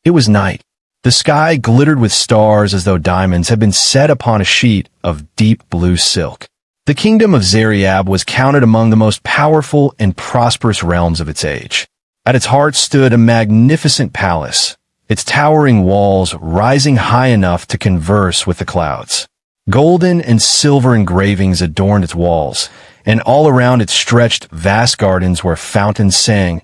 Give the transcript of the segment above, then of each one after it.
It was night. The sky glittered with stars as though diamonds had been set upon a sheet of deep blue silk. The kingdom of Zaryab was counted among the most powerful and prosperous realms of its age. At its heart stood a magnificent palace, its towering walls rising high enough to converse with the clouds. Golden and silver engravings adorned its walls, and all around it stretched vast gardens where fountains sang,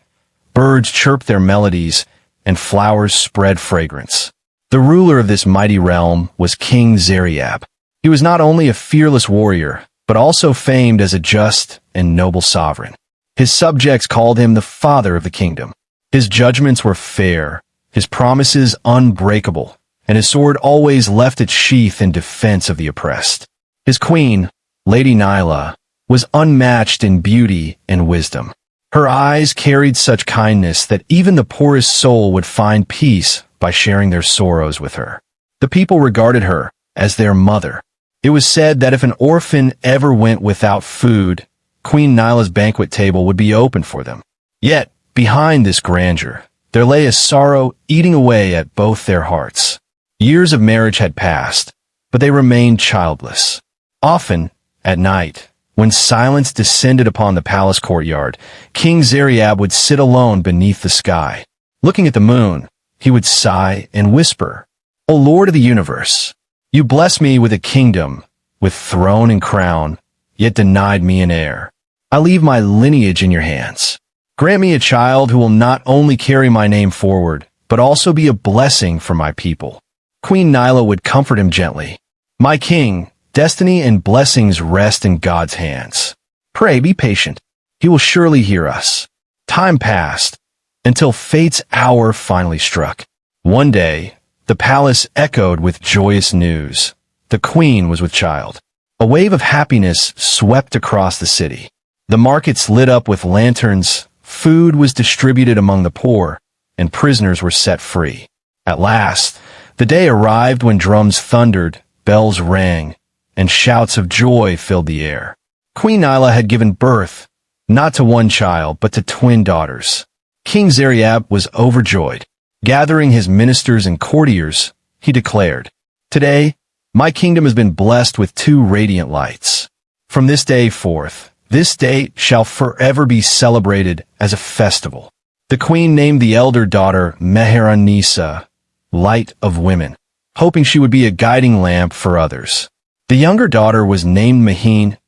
birds chirped their melodies, and flowers spread fragrance. The ruler of this mighty realm was King Zaryab. He was not only a fearless warrior, but also famed as a just and noble sovereign. His subjects called him the father of the kingdom. His judgments were fair, his promises unbreakable, and his sword always left its sheath in defense of the oppressed. His queen, Lady Nailah, was unmatched in beauty and wisdom. Her eyes carried such kindness that even the poorest soul would find peace by sharing their sorrows with her. The people regarded her as their mother. It was said that if an orphan ever went without food, Queen Nailah's banquet table would be open for them. Yet, behind this grandeur, there lay a sorrow eating away at both their hearts. Years of marriage had passed, but they remained childless. Often, at night, when silence descended upon the palace courtyard, King Zaryab would sit alone beneath the sky. Looking at the moon, he would sigh and whisper, "O Lord of the universe, you blessed me with a kingdom, with throne and crown, yet denied me an heir. I leave my lineage in your hands. Grant me a child who will not only carry my name forward, but also be a blessing for my people." Queen Nailah would comfort him gently. "My king, destiny and blessings rest in God's hands. Pray be patient. He will surely hear us." Time passed, until fate's hour finally struck. One day, the palace echoed with joyous news. The queen was with child. A wave of happiness swept across the city. The markets lit up with lanterns, food was distributed among the poor, and prisoners were set free. At last, the day arrived when drums thundered, bells rang, and shouts of joy filled the air. Queen Nailah had given birth, not to one child, but to twin daughters. King Zaryab was overjoyed. Gathering his ministers and courtiers, he declared, "Today, my kingdom has been blessed with two radiant lights. From this day forth, this day shall forever be celebrated as a festival." The queen named the elder daughter Mehr-un-Nisa, Light of Women, hoping she would be a guiding lamp for others. The younger daughter was named Maheen,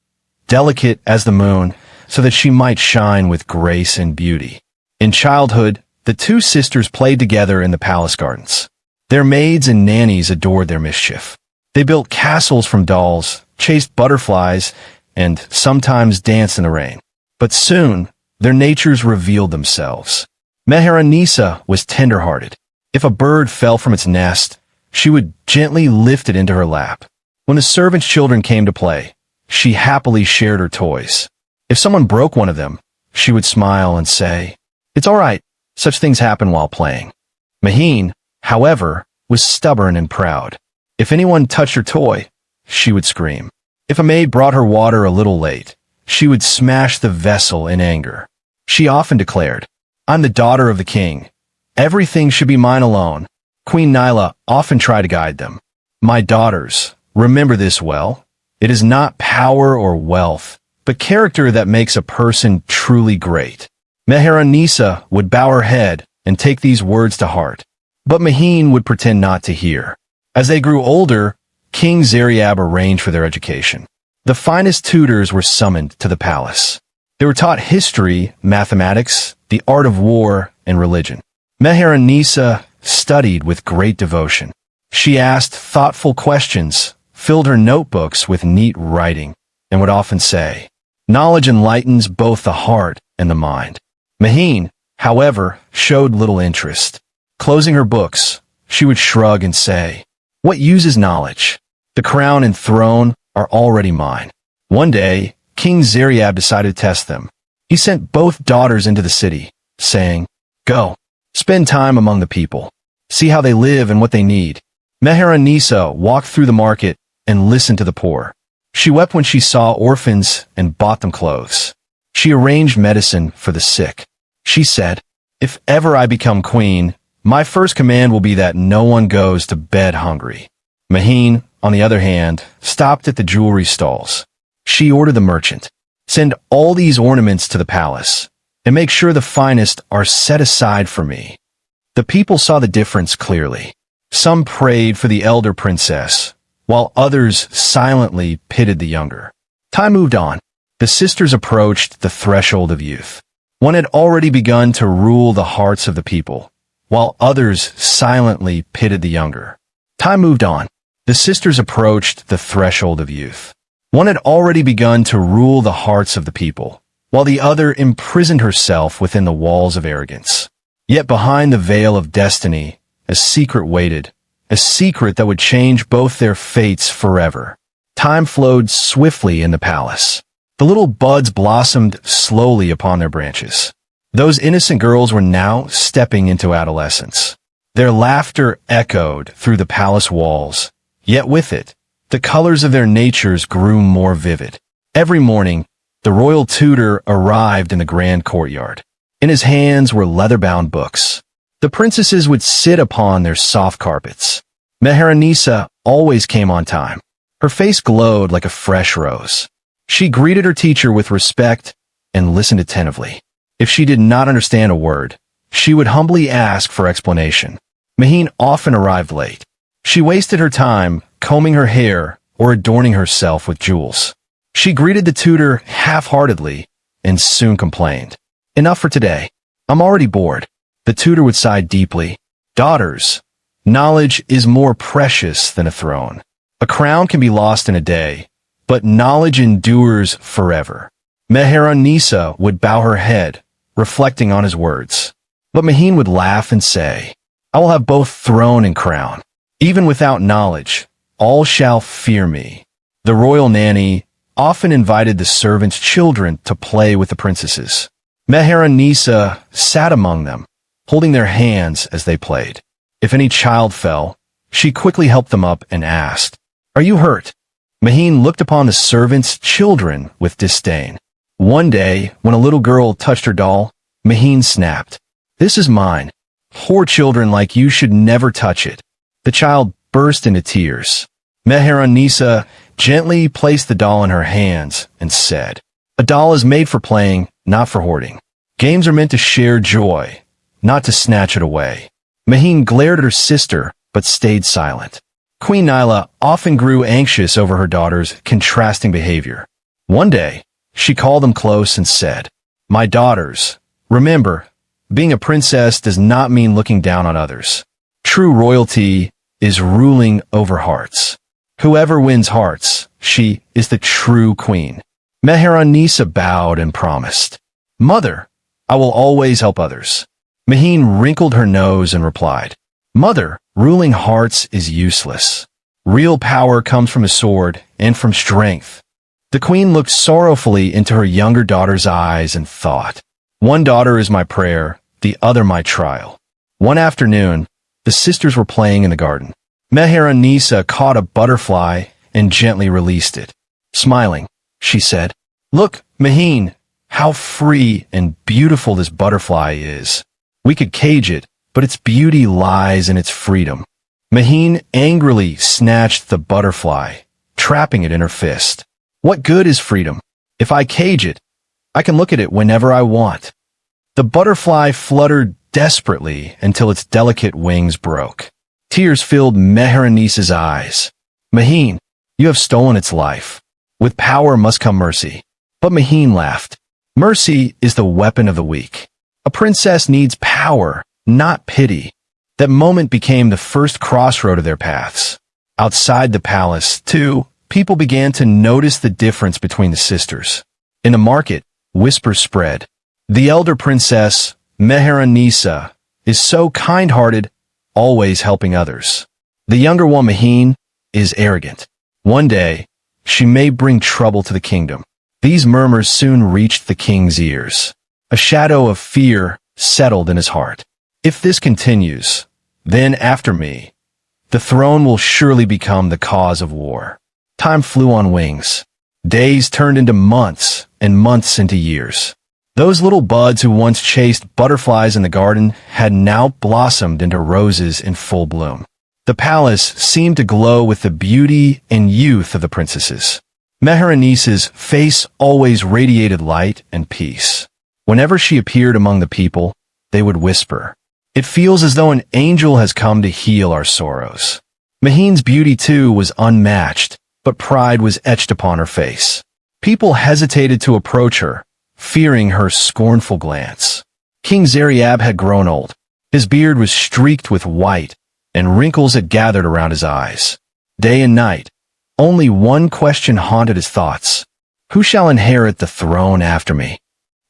delicate as the moon, so that she might shine with grace and beauty. In childhood, the two sisters played together in the palace gardens. Their maids and nannies adored their mischief. They built castles from dolls, chased butterflies, and sometimes danced in the rain. But soon, their natures revealed themselves. Mehr-un-Nisa was tender-hearted. If a bird fell from its nest, she would gently lift it into her lap. When the servants' children came to play, she happily shared her toys. If someone broke one of them, she would smile and say, "It's all right, such things happen while playing." Maheen, however, was stubborn and proud. If anyone touched her toy, she would scream. If a maid brought her water a little late, she would smash the vessel in anger. She often declared, "I'm the daughter of the king. Everything should be mine alone." Queen Nailah often tried to guide them. "My daughters, remember this well. It is not power or wealth, but character that makes a person truly great." Mehr-un-Nisa would bow her head and take these words to heart, but Maheen would pretend not to hear. As they grew older, King Zaryab arranged for their education. The finest tutors were summoned to the palace. They were taught history, mathematics, the art of war, and religion. Mehr-un-Nisa studied with great devotion. She asked thoughtful questions, filled her notebooks with neat writing, and would often say, "Knowledge enlightens both the heart and the mind." Maheen, however, showed little interest. Closing her books, she would shrug and say, "What use is knowledge? The crown and throne are already mine." One day, King Zaryab decided to test them. He sent both daughters into the city, saying, "Go, spend time among the people. See how they live and what they need." Mehr-un-Nisa walked through the market and listened to the poor. She wept when she saw orphans and bought them clothes. She arranged medicine for the sick. She said, "If ever I become queen, My first command will be that no one goes to bed hungry." Maheen, on the other hand, stopped at the jewelry stalls. She ordered the merchant, "Send all these ornaments to the palace, and make sure the finest are set aside for me." The people saw the difference clearly. Some prayed for the elder princess, while others silently pitied the younger. Time moved on. The sisters approached the threshold of youth. One had already begun to rule the hearts of the people, while others silently pitied the younger. Time moved on. The sisters approached the threshold of youth. One had already begun to rule the hearts of the people, while the other imprisoned herself within the walls of arrogance. Yet behind the veil of destiny, a secret waited, a secret that would change both their fates forever. Time flowed swiftly in the palace. The little buds blossomed slowly upon their branches. Those innocent girls were now stepping into adolescence. Their laughter echoed through the palace walls, yet with it, the colors of their natures grew more vivid. Every morning, the royal tutor arrived in the grand courtyard. In his hands were leather-bound books. The princesses would sit upon their soft carpets. Mehr-un-Nisa always came on time. Her face glowed like a fresh rose. She greeted her teacher with respect and listened attentively. If she did not understand a word, she would humbly ask for explanation. Maheen often arrived late. She wasted her time combing her hair or adorning herself with jewels. She greeted the tutor half-heartedly and soon complained. "Enough for today. I'm already bored." The tutor would sigh deeply. "Daughters, knowledge is more precious than a throne. A crown can be lost in a day, but knowledge endures forever." Mehr-un-Nisa would bow her head, reflecting on his words. But Maheen would laugh and say, "I will have both throne and crown. Even without knowledge, all shall fear me." The royal nanny often invited the servants' children to play with the princesses. Mehr-un-Nisa sat among them, holding their hands as they played. If any child fell, she quickly helped them up and asked, "Are you hurt?" Maheen looked upon the servants' children with disdain. One day, when a little girl touched her doll, Maheen snapped, "This is mine. Poor children like you should never touch it." The child burst into tears. Mehr-un-Nisa gently placed the doll in her hands and said, "A doll is made for playing, not for hoarding. Games are meant to share joy, not to snatch it away." Maheen glared at her sister, but stayed silent. Queen Nailah often grew anxious over her daughter's contrasting behavior. One day, she called them close and said, "My daughters, remember, being a princess does not mean looking down on others. True royalty is ruling over hearts. Whoever wins hearts, she is the true queen." Mehr-un-Nisa bowed and promised, "Mother, I will always help others." Maheen wrinkled her nose and replied, "Mother, ruling hearts is useless. Real power comes from a sword and from strength." The queen looked sorrowfully into her younger daughter's eyes and thought, "One daughter is my prayer, the other my trial." One afternoon, the sisters were playing in the garden. Mehr-un-Nisa caught a butterfly and gently released it. Smiling, she said, "Look, Maheen, how free and beautiful this butterfly is. We could cage it, but its beauty lies in its freedom." Maheen angrily snatched the butterfly, trapping it in her fist. "What good is freedom? If I cage it, I can look at it whenever I want." The butterfly fluttered desperately until its delicate wings broke. Tears filled Mehr-un-Nisa's eyes. "Maheen, you have stolen its life. With power must come mercy." But Maheen laughed. "Mercy is the weapon of the weak. A princess needs power, not pity." That moment became the first crossroad of their paths. Outside the palace, too, people began to notice the difference between the sisters. In the market, whispers spread. The elder princess, Mehr-un-Nisa, is so kind-hearted, always helping others. The younger one, Maheen, is arrogant. One day, she may bring trouble to the kingdom. These murmurs soon reached the king's ears. A shadow of fear settled in his heart. If this continues, then after me, the throne will surely become the cause of war. Time flew on wings. Days turned into months, and months into years. Those little buds who once chased butterflies in the garden had now blossomed into roses in full bloom. The palace seemed to glow with the beauty and youth of the princesses. Mehr-un-Nisa's face always radiated light and peace. Whenever she appeared among the people, they would whisper, "It feels as though an angel has come to heal our sorrows." Maheen's beauty, too, was unmatched, but pride was etched upon her face. People hesitated to approach her, fearing her scornful glance. King Zaryab had grown old. His beard was streaked with white, and wrinkles had gathered around his eyes. Day and night, only one question haunted his thoughts. Who shall inherit the throne after me?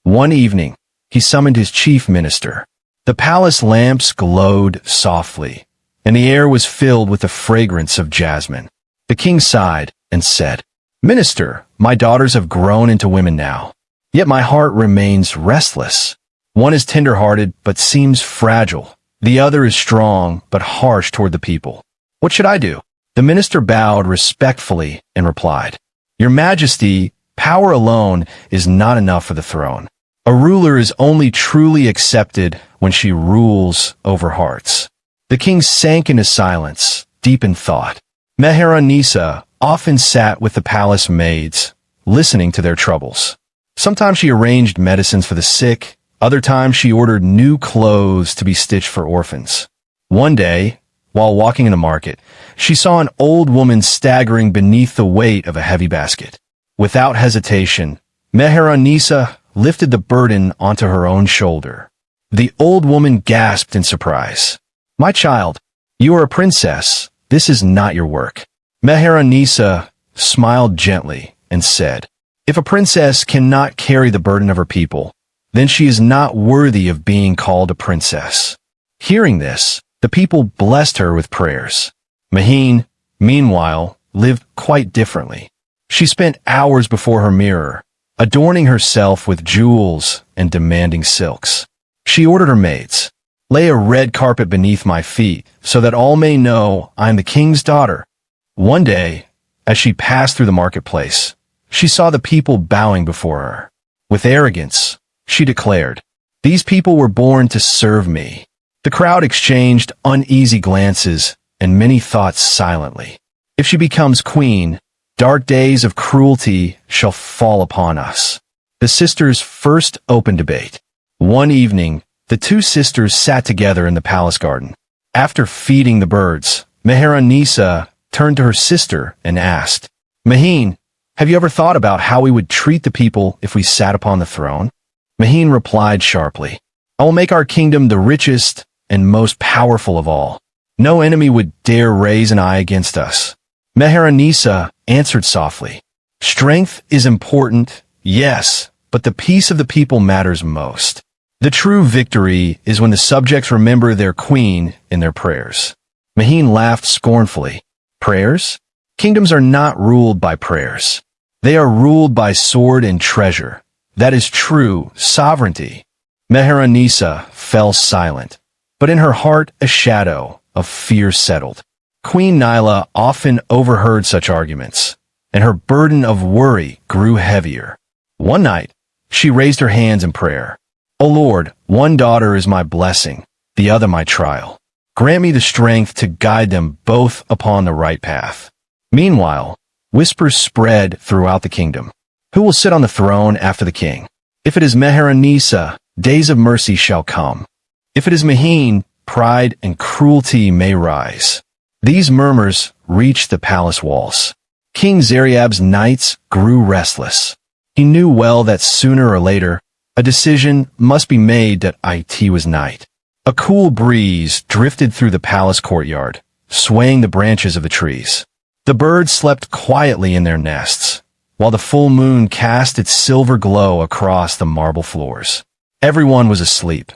One evening, he summoned his chief minister. The palace lamps glowed softly, and the air was filled with the fragrance of jasmine. The king sighed and said, "Minister, my daughters have grown into women now, yet my heart remains restless. One is tender-hearted but seems fragile. The other is strong but harsh toward the people. What should I do?" The minister bowed respectfully and replied, "Your Majesty, power alone is not enough for the throne. A ruler is only truly accepted when she rules over hearts." The king sank into silence, deep in thought. Mehr-un-Nisa often sat with the palace maids, listening to their troubles. Sometimes she arranged medicines for the sick, other times she ordered new clothes to be stitched for orphans. One day, while walking in the market, she saw an old woman staggering beneath the weight of a heavy basket. Without hesitation, Mehr-un-Nisa lifted the burden onto her own shoulder. The old woman gasped in surprise. "My child, you are a princess. This is not your work." Mehr-un-Nisa smiled gently and said, "If a princess cannot carry the burden of her people, then she is not worthy of being called a princess." Hearing this, the people blessed her with prayers. Maheen, meanwhile, lived quite differently. She spent hours before her mirror, adorning herself with jewels and demanding silks. She ordered her maids, "Lay a red carpet beneath my feet so that all may know I am the king's daughter." One day, as she passed through the marketplace, she saw the people bowing before her. With arrogance, she declared, "These people were born to serve me." The crowd exchanged uneasy glances, and many thought silently, "If she becomes queen, dark days of cruelty shall fall upon us." The sisters' first open debate. One evening, the two sisters sat together in the palace garden. After feeding the birds, Mehr-un-Nisa turned to her sister and asked, "Maheen, have you ever thought about how we would treat the people if we sat upon the throne?" Maheen replied sharply, "I will make our kingdom the richest and most powerful of all. No enemy would dare raise an eye against us." Mehr-un-Nisa answered softly, "Strength is important, yes, but the peace of the people matters most. The true victory is when the subjects remember their queen in their prayers." Maheen laughed scornfully. "Prayers? Kingdoms are not ruled by prayers. They are ruled by sword and treasure. That is true sovereignty." Mehr-un-Nisa fell silent, but in her heart a shadow of fear settled. Queen Nailah often overheard such arguments, and her burden of worry grew heavier. One night, she raised her hands in prayer. "O Lord, one daughter is my blessing, the other my trial. Grant me the strength to guide them both upon the right path." Meanwhile, whispers spread throughout the kingdom. Who will sit on the throne after the king? If it is Mehr-un-Nisa, days of mercy shall come. If it is Maheen, pride and cruelty may rise. These murmurs reached the palace walls. King Zaryab's nights grew restless. He knew well that sooner or later, a decision must be made that it was night. A cool breeze drifted through the palace courtyard, swaying the branches of the trees. The birds slept quietly in their nests, while the full moon cast its silver glow across the marble floors. Everyone was asleep.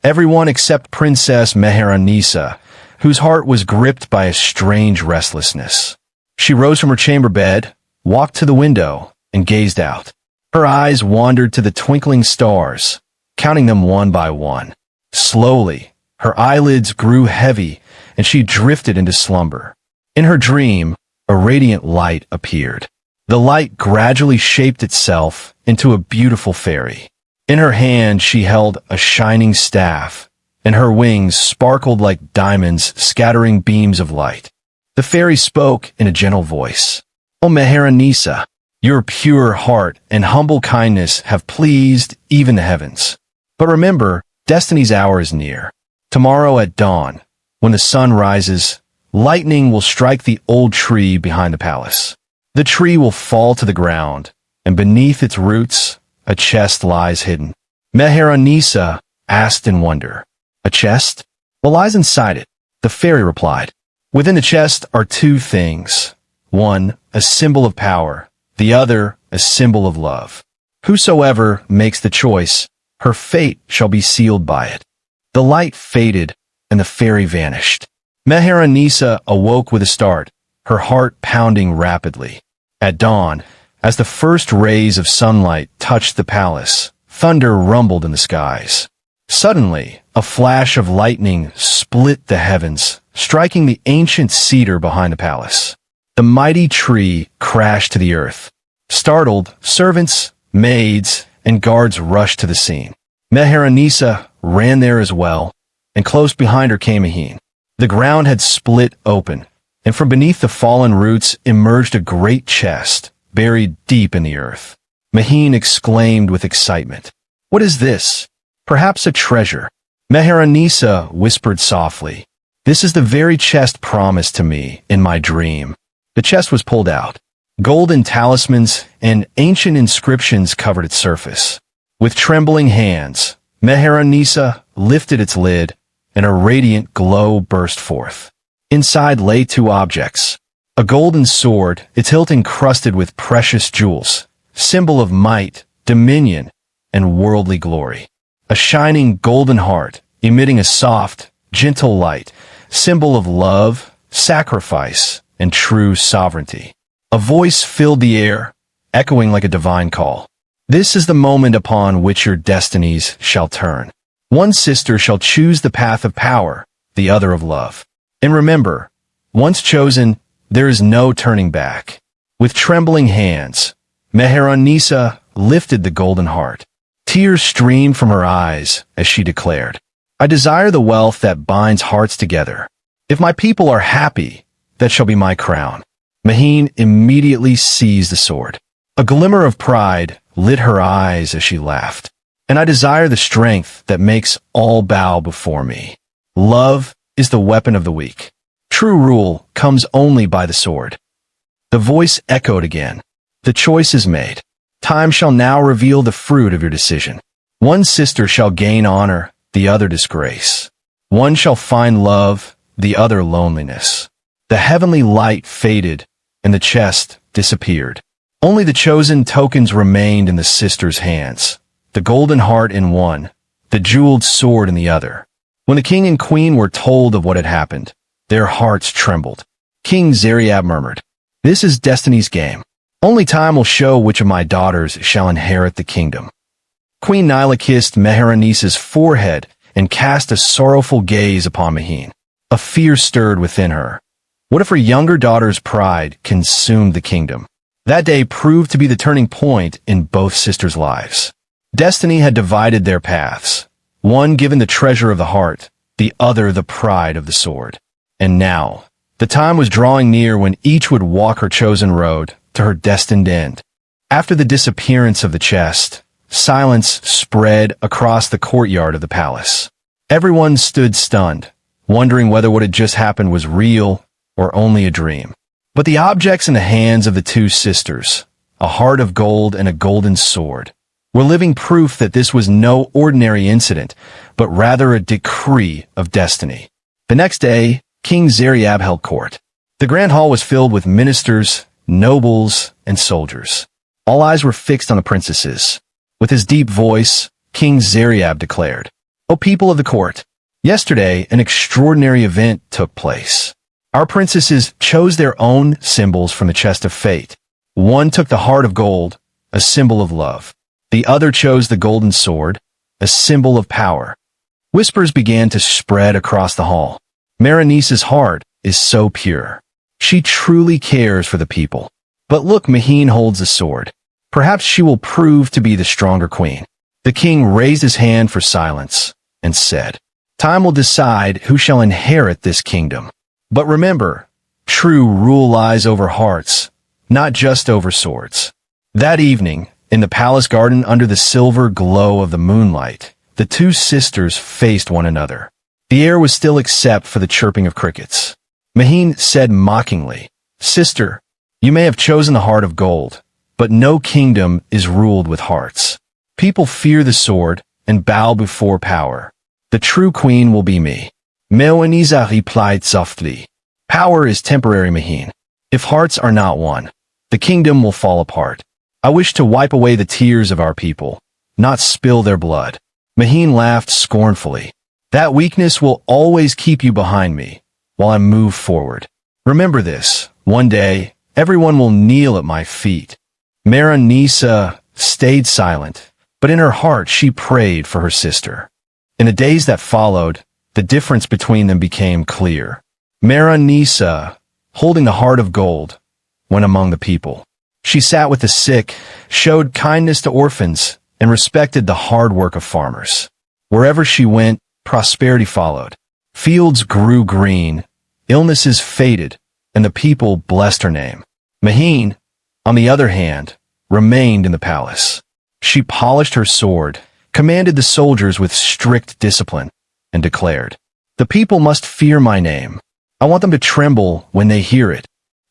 Everyone except Princess Mehr-un-Nisa, whose heart was gripped by a strange restlessness. She rose from her chamber bed, walked to the window, and gazed out. Her eyes wandered to the twinkling stars, counting them one by one. Slowly, her eyelids grew heavy, and she drifted into slumber. In her dream, a radiant light appeared. The light gradually shaped itself into a beautiful fairy. In her hand she held a shining staff, and her wings sparkled like diamonds, scattering beams of light. The fairy spoke in a gentle voice. "O Mehr-un-Nisa, your pure heart and humble kindness have pleased even the heavens. But remember, destiny's hour is near. Tomorrow at dawn, when the sun rises, lightning will strike the old tree behind the palace. The tree will fall to the ground, and beneath its roots, a chest lies hidden." Mehr-un-Nisa asked in wonder, "A chest? What lies inside it?" The fairy replied, "Within the chest are two things. One, a symbol of power. The other, a symbol of love. Whosoever makes the choice, her fate shall be sealed by it." The light faded, and the fairy vanished. Mehr-un-Nisa awoke with a start, her heart pounding rapidly. At dawn, as the first rays of sunlight touched the palace, thunder rumbled in the skies. Suddenly, a flash of lightning split the heavens, striking the ancient cedar behind the palace. The mighty tree crashed to the earth. Startled, servants, maids, and guards rushed to the scene. Mehr-un-Nisa ran there as well, and close behind her came Maheen. The ground had split open, and from beneath the fallen roots emerged a great chest, buried deep in the earth. Maheen exclaimed with excitement, "What is this? Perhaps a treasure." Mehr-un-Nisa whispered softly, "This is the very chest promised to me in my dream." The chest was pulled out. Golden talismans and ancient inscriptions covered its surface. With trembling hands, Mehr-un-Nisa lifted its lid, and a radiant glow burst forth. Inside lay two objects. A golden sword, its hilt encrusted with precious jewels, symbol of might, dominion, and worldly glory. A shining golden heart, emitting a soft, gentle light, symbol of love, sacrifice, and true sovereignty. A voice filled the air, echoing like a divine call. "This is the moment upon which your destinies shall turn. One sister shall choose the path of power, the other of love. And remember, once chosen, there is no turning back." With trembling hands, Mehr-un-Nisa lifted the golden heart. Tears streamed from her eyes as she declared, "I desire the wealth that binds hearts together. If my people are happy, that shall be my crown." Maheen immediately seized the sword. A glimmer of pride lit her eyes as she laughed. "And I desire the strength that makes all bow before me. Love is the weapon of the weak. True rule comes only by the sword." The voice echoed again. "The choice is made. Time shall now reveal the fruit of your decision. One sister shall gain honor, the other disgrace. One shall find love, the other loneliness." The heavenly light faded, and the chest disappeared. Only the chosen tokens remained in the sisters' hands, the golden heart in one, the jeweled sword in the other. When the king and queen were told of what had happened, their hearts trembled. King Zaryab murmured, "This is destiny's game. Only time will show which of my daughters shall inherit the kingdom." Queen Nailah kissed Mehr-un-Nisa's forehead and cast a sorrowful gaze upon Maheen. A fear stirred within her. What if her younger daughter's pride consumed the kingdom? That day proved to be the turning point in both sisters' lives. Destiny had divided their paths, one given the treasure of the heart, the other the pride of the sword. And now, the time was drawing near when each would walk her chosen road to her destined end. After the disappearance of the chest, silence spread across the courtyard of the palace. Everyone stood stunned, wondering whether what had just happened was real or only a dream. But the objects in the hands of the two sisters, a heart of gold and a golden sword, were living proof that this was no ordinary incident, but rather a decree of destiny. The next day, King Zaryab held court. The grand hall was filled with ministers, nobles, and soldiers. All eyes were fixed on the princesses. With his deep voice, King Zaryab declared, "O people of the court, yesterday an extraordinary event took place. Our princesses chose their own symbols from the chest of fate. One took the heart of gold, a symbol of love. The other chose the golden sword, a symbol of power." Whispers began to spread across the hall. Mehr-un-Nisa's heart is so pure. She truly cares for the people. But look, Maheen holds a sword. Perhaps she will prove to be the stronger queen. The king raised his hand for silence and said, "Time will decide who shall inherit this kingdom. But remember, true rule lies over hearts, not just over swords." That evening, in the palace garden under the silver glow of the moonlight, the two sisters faced one another. The air was still except for the chirping of crickets. Maheen said mockingly, "Sister, you may have chosen the heart of gold, but no kingdom is ruled with hearts. People fear the sword and bow before power. The true queen will be me." Mehr-un-Nisa replied softly, "Power is temporary, Maheen. If hearts are not one, the kingdom will fall apart. I wish to wipe away the tears of our people, not spill their blood." Maheen laughed scornfully. "That weakness will always keep you behind me, while I move forward. Remember this, one day, everyone will kneel at my feet." Mehr-un-Nisa stayed silent, but in her heart she prayed for her sister. In the days that followed, the difference between them became clear. Mehr-un-Nisa, holding the heart of gold, went among the people. She sat with the sick, showed kindness to orphans, and respected the hard work of farmers. Wherever she went, prosperity followed. Fields grew green, illnesses faded, and the people blessed her name. Maheen, on the other hand, remained in the palace. She polished her sword, commanded the soldiers with strict discipline, and declared, "The people must fear my name. I want them to tremble when they hear it."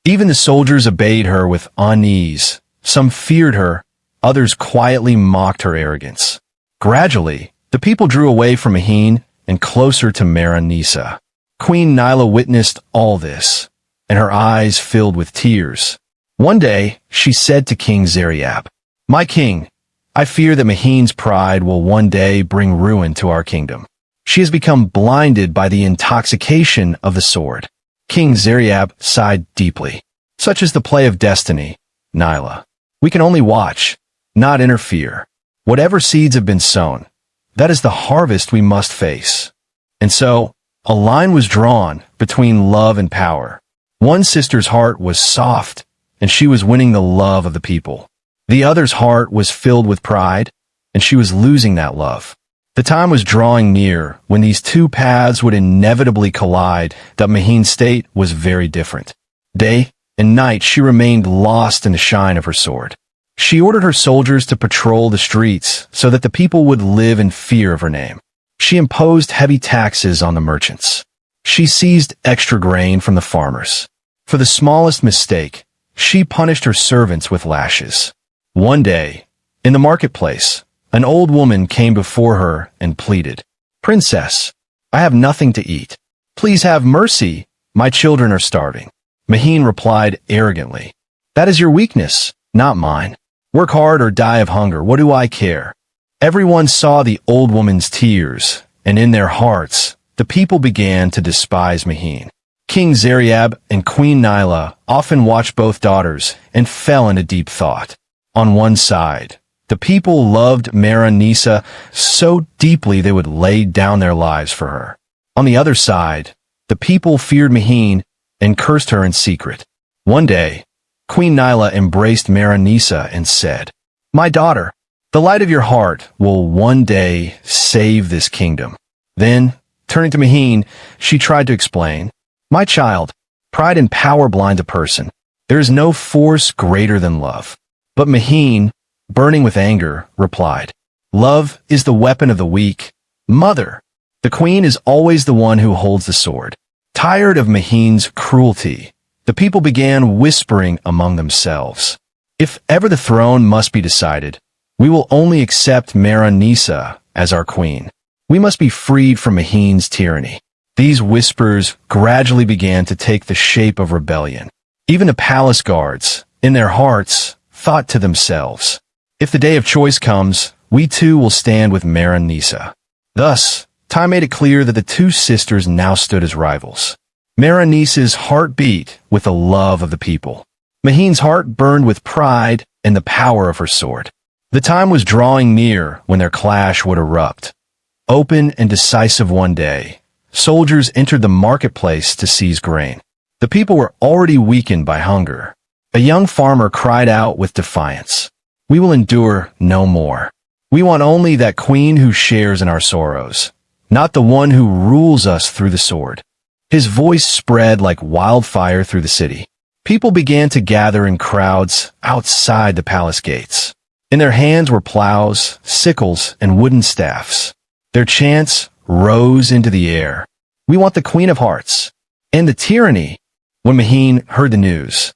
Even the soldiers obeyed her with unease. Some feared her, others quietly mocked her arrogance. Gradually, the people drew away from Maheen and closer to Mehr-un-Nisa. Queen Nailah witnessed all this, and her eyes filled with tears. One day, she said to King Zaryab, "My king, I fear that Maheen's pride will one day bring ruin to our kingdom. She has become blinded by the intoxication of the sword." King Zaryab sighed deeply. "Such is the play of destiny, Nailah. We can only watch, not interfere. Whatever seeds have been sown, that is the harvest we must face." And so, a line was drawn between love and power. One sister's heart was soft, and she was winning the love of the people. The other's heart was filled with pride, and she was losing that love. The time was drawing near when these two paths would inevitably collide. That Maheen's state was very different. Day and night she remained lost in the shine of her sword. She ordered her soldiers to patrol the streets so that the people would live in fear of her name. She imposed heavy taxes on the merchants. She seized extra grain from the farmers. For the smallest mistake, she punished her servants with lashes. One day, in the marketplace, an old woman came before her and pleaded, "Princess, I have nothing to eat. Please have mercy, my children are starving." Maheen replied arrogantly, "That is your weakness, not mine. Work hard or die of hunger, what do I care?" Everyone saw the old woman's tears, and in their hearts, the people began to despise Maheen. King Zaryab and Queen Nailah often watched both daughters and fell into deep thought. On one side, the people loved Mehr-un-Nisa so deeply they would lay down their lives for her. On the other side, the people feared Maheen and cursed her in secret. One day, Queen Nailah embraced Mehr-un-Nisa and said, "My daughter, the light of your heart will one day save this kingdom." Then, turning to Maheen, she tried to explain, "My child, pride and power blind a person. There is no force greater than love." But Maheen, burning with anger, replied, "Love is the weapon of the weak. Mother, the queen is always the one who holds the sword." Tired of Maheen's cruelty, the people began whispering among themselves, "If ever the throne must be decided, we will only accept Mehr-un-Nisa as our queen. We must be freed from Maheen's tyranny." These whispers gradually began to take the shape of rebellion. Even the palace guards, in their hearts, thought to themselves, "If the day of choice comes, we too will stand with Mehr-un-Nisa." Thus, time made it clear that the two sisters now stood as rivals. Mehr-un-Nisa's heart beat with the love of the people. Maheen's heart burned with pride and the power of her sword. The time was drawing near when their clash would erupt. Open and decisive one day, soldiers entered the marketplace to seize grain. The people were already weakened by hunger. A young farmer cried out with defiance, "We will endure no more." We want only that queen who shares in our sorrows, not the one who rules us through the sword." His voice spread like wildfire through the city. People began to gather in crowds outside the palace gates. In their hands were plows, sickles, and wooden staffs. Their chants rose into the air. "We want the Queen of Hearts." And the tyranny. When Maheen heard the news,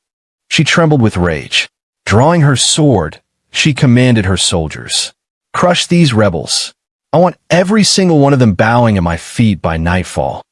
she trembled with rage. Drawing her sword, she commanded her soldiers, "Crush these rebels. I want every single one of them bowing at my feet by nightfall."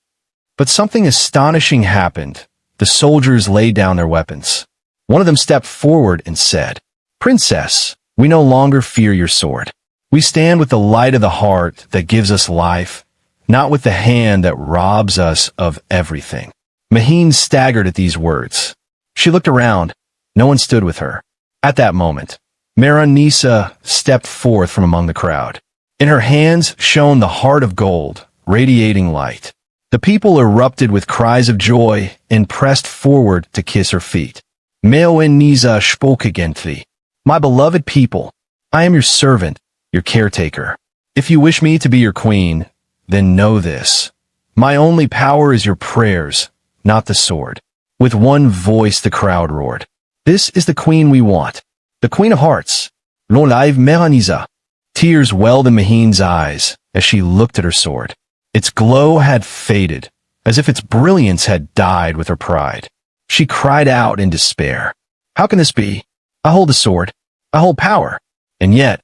But something astonishing happened. The soldiers laid down their weapons. One of them stepped forward and said, "Princess, we no longer fear your sword. We stand with the light of the heart that gives us life, not with the hand that robs us of everything." Maheen staggered at these words. She looked around. No one stood with her. At that moment, Mehr-un-Nisa stepped forth from among the crowd. In her hands shone the heart of gold, radiating light. The people erupted with cries of joy and pressed forward to kiss her feet. Mehr-un-Nisa spoke gently. "My beloved people, I am your servant, your caretaker. If you wish me to be your queen, then know this. My only power is your prayers, not the sword." With one voice the crowd roared, "This is the queen we want, the Queen of Hearts, l'enlève Mehr-un-Nisa." Tears welled in Maheen's eyes as she looked at her sword. Its glow had faded, as if its brilliance had died with her pride. She cried out in despair, "How can this be? I hold the sword, I hold power, and yet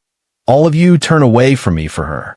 all of you turn away from me for her."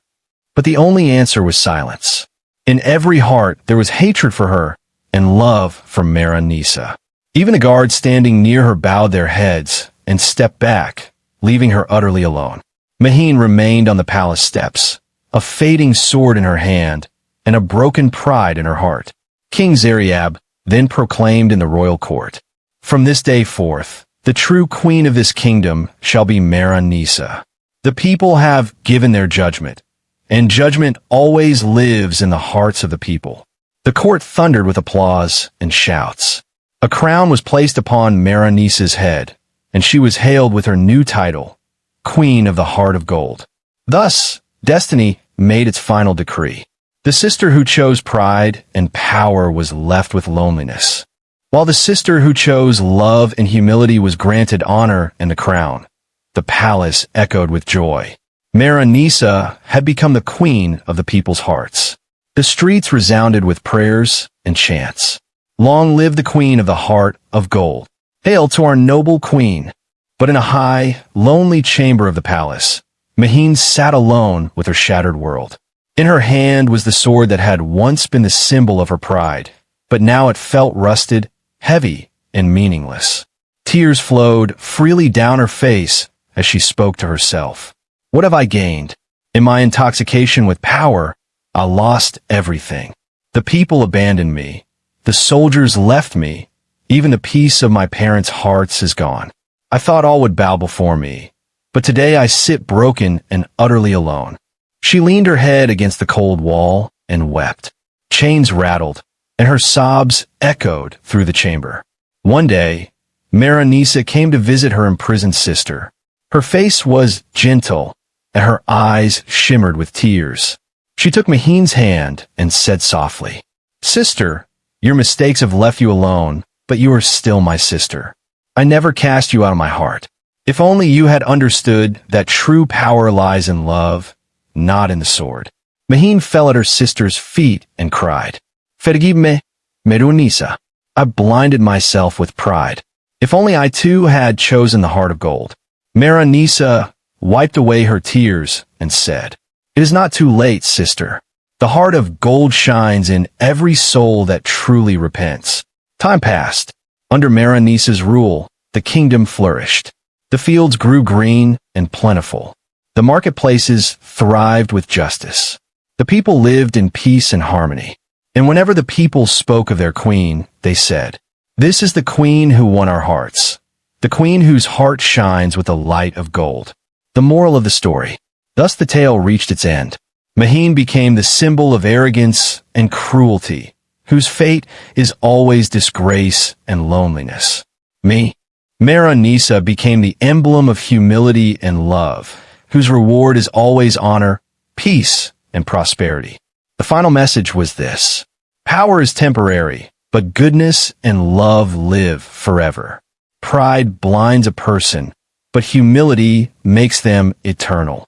But the only answer was silence. In every heart there was hatred for her and love for Mehr-un-Nisa. Even the guards standing near her bowed their heads and stepped back, leaving her utterly alone. Maheen remained on the palace steps, a fading sword in her hand and a broken pride in her heart. King Zaryab then proclaimed in the royal court, "From this day forth, the true queen of this kingdom shall be Mehr-un-Nisa." The people have given their judgment, and judgment always lives in the hearts of the people. The court thundered with applause and shouts. A crown was placed upon Mehr-un-Nisa's head, and she was hailed with her new title, Queen of the Heart of Gold. Thus, destiny made its final decree. The sister who chose pride and power was left with loneliness, while the sister who chose love and humility was granted honor and the crown. The palace echoed with joy. Mehr-un-Nisa had become the queen of the people's hearts. The streets resounded with prayers and chants. "Long live the Queen of the Heart of Gold. Hail to our noble queen." But in a high, lonely chamber of the palace, Maheen sat alone with her shattered world. In her hand was the sword that had once been the symbol of her pride, but now it felt rusted, heavy, and meaningless. Tears flowed freely down her face as she spoke to herself. "What have I gained? In my intoxication with power, I lost everything. The people abandoned me. The soldiers left me. Even the peace of my parents' hearts is gone. I thought all would bow before me, but today I sit broken and utterly alone." She leaned her head against the cold wall and wept. Chains rattled, and her sobs echoed through the chamber. One day, Mehr-un-Nisa came to visit her imprisoned sister. Her face was gentle, and her eyes shimmered with tears. She took Maheen's hand and said softly, "Sister, your mistakes have left you alone, but you are still my sister. I never cast you out of my heart. If only you had understood that true power lies in love, not in the sword." Maheen fell at her sister's feet and cried, "Forgive me, Mehr-un-Nisa. I blinded myself with pride. If only I too had chosen the heart of gold." Mehr-un-Nisa wiped away her tears and said, "It is not too late, sister. The heart of gold shines in every soul that truly repents." Time passed. Under Mehr-un-Nisa's rule, the kingdom flourished. The fields grew green and plentiful. The marketplaces thrived with justice. The people lived in peace and harmony. And whenever the people spoke of their queen, they said, "This is the queen who won our hearts, the queen whose heart shines with the light of gold." The moral of the story. Thus the tale reached its end. Maheen became the symbol of arrogance and cruelty, whose fate is always disgrace and loneliness. Mehr-un-Nisa became the emblem of humility and love, whose reward is always honor, peace, and prosperity. The final message was this: power is temporary, but goodness and love live forever. Pride blinds a person, but humility makes them eternal.